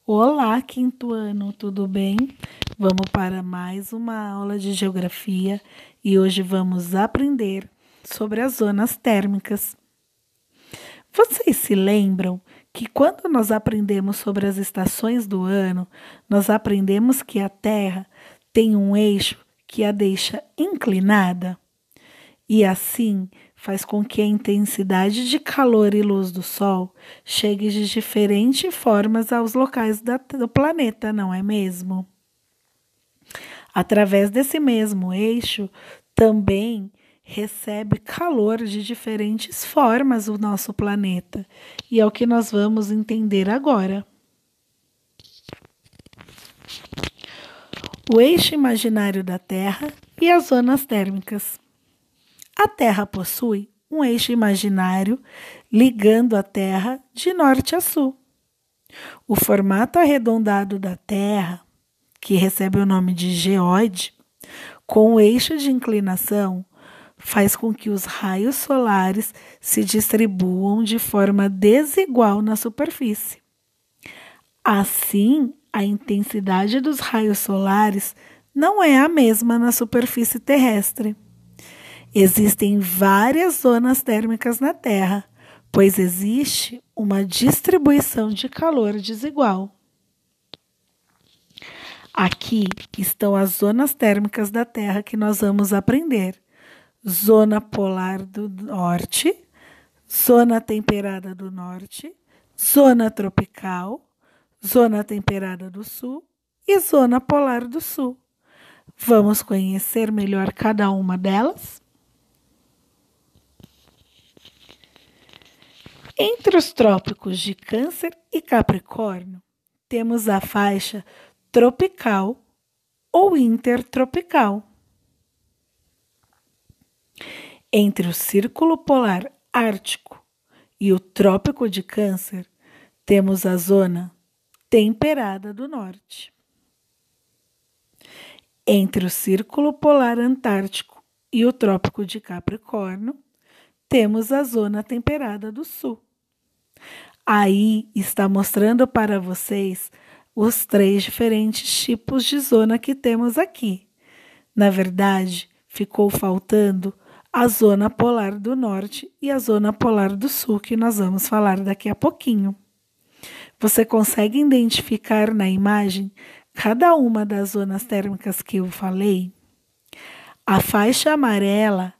Olá, quinto ano, tudo bem? Vamos para mais uma aula de geografia e hoje vamos aprender sobre as zonas térmicas. Vocês se lembram que quando nós aprendemos sobre as estações do ano, nós aprendemos que a Terra tem um eixo que a deixa inclinada? E assim faz com que a intensidade de calor e luz do Sol chegue de diferentes formas aos locais do planeta, não é mesmo? Através desse mesmo eixo, também recebe calor de diferentes formas o nosso planeta. E é o que nós vamos entender agora. O eixo imaginário da Terra e as zonas térmicas. A Terra possui um eixo imaginário ligando a Terra de norte a sul. O formato arredondado da Terra, que recebe o nome de geóide, com o eixo de inclinação, faz com que os raios solares se distribuam de forma desigual na superfície. Assim, a intensidade dos raios solares não é a mesma na superfície terrestre. Existem várias zonas térmicas na Terra, pois existe uma distribuição de calor desigual. Aqui estão as zonas térmicas da Terra que nós vamos aprender. Zona polar do norte, zona temperada do norte, zona tropical, zona temperada do sul e zona polar do sul. Vamos conhecer melhor cada uma delas? Entre os trópicos de Câncer e Capricórnio, temos a faixa tropical ou intertropical. Entre o Círculo Polar Ártico e o Trópico de Câncer, temos a zona temperada do norte. Entre o Círculo Polar Antártico e o Trópico de Capricórnio, temos a zona temperada do sul. Aí está mostrando para vocês os 3 diferentes tipos de zona que temos aqui. Na verdade, ficou faltando a zona polar do norte e a zona polar do sul, que nós vamos falar daqui a pouquinho. Você consegue identificar na imagem cada uma das zonas térmicas que eu falei? A faixa amarela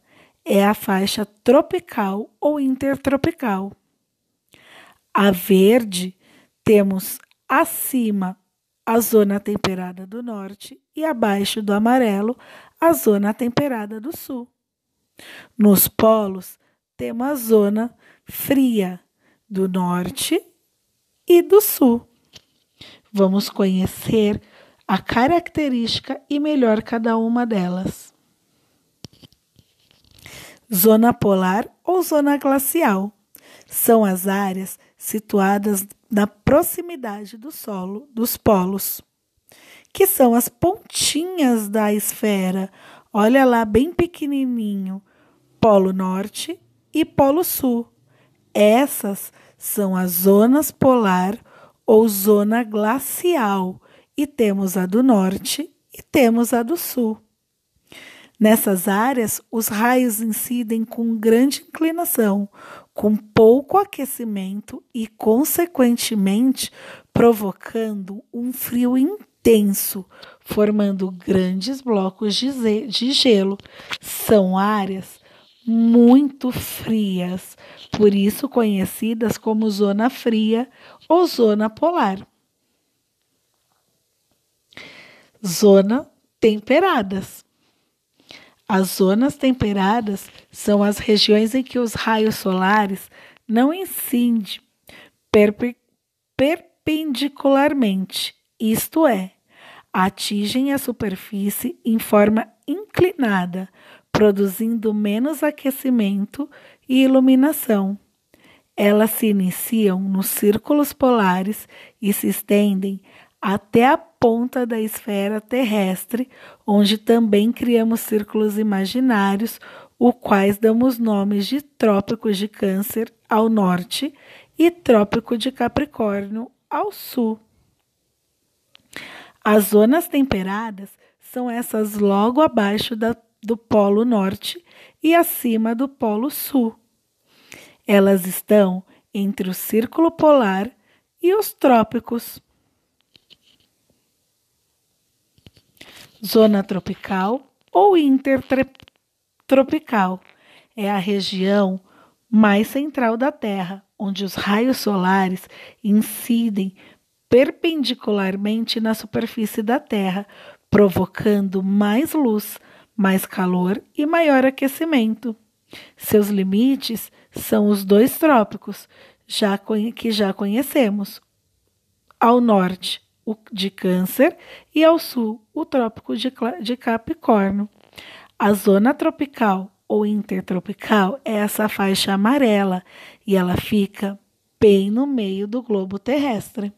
é a faixa tropical ou intertropical. A verde, temos acima a zona temperada do norte e abaixo do amarelo a zona temperada do sul. Nos polos, temos a zona fria do norte e do sul. Vamos conhecer a característica e melhor cada uma delas. Zona polar ou zona glacial são as áreas situadas na proximidade do solo dos polos, que são as pontinhas da esfera. Olha lá, bem pequenininho, Polo Norte e Polo Sul. Essas são as zonas polar ou zona glacial, e temos a do norte e temos a do sul. Nessas áreas, os raios incidem com grande inclinação, com pouco aquecimento e, consequentemente, provocando um frio intenso, formando grandes blocos de gelo. São áreas muito frias, por isso conhecidas como zona fria ou zona polar. Zona temperadas. As zonas temperadas são as regiões em que os raios solares não incidem perpendicularmente, isto é, atingem a superfície em forma inclinada, produzindo menos aquecimento e iluminação. Elas se iniciam nos círculos polares e se estendem até a ponta da esfera terrestre, onde também criamos círculos imaginários, os quais damos nomes de Trópico de Câncer ao norte e Trópico de Capricórnio ao sul. As zonas temperadas são essas logo abaixo do Polo Norte e acima do Polo Sul. Elas estão entre o Círculo Polar e os trópicos. Zona tropical ou intertropical é a região mais central da Terra, onde os raios solares incidem perpendicularmente na superfície da Terra, provocando mais luz, mais calor e maior aquecimento. Seus limites são os dois trópicos, que já conhecemos. Ao norte, o de Câncer, e ao sul, o trópico de Capricórnio. A zona tropical ou intertropical é essa faixa amarela e ela fica bem no meio do globo terrestre.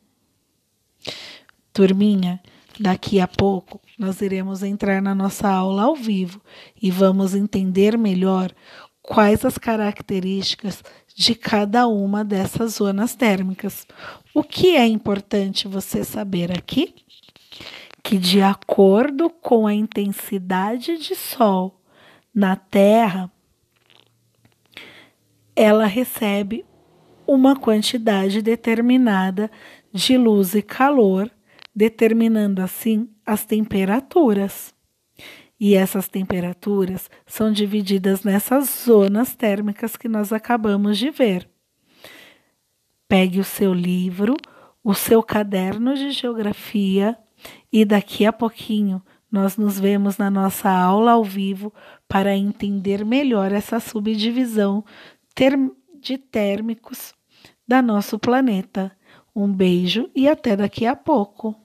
Turminha, daqui a pouco nós iremos entrar na nossa aula ao vivo e vamos entender melhor quais as características de cada uma dessas zonas térmicas. O que é importante você saber aqui? Que de acordo com a intensidade de sol na Terra, ela recebe uma quantidade determinada de luz e calor, determinando assim as temperaturas. E essas temperaturas são divididas nessas zonas térmicas que nós acabamos de ver. Pegue o seu livro, o seu caderno de geografia e daqui a pouquinho nós nos vemos na nossa aula ao vivo para entender melhor essa subdivisão de térmicos da nosso planeta. Um beijo e até daqui a pouco.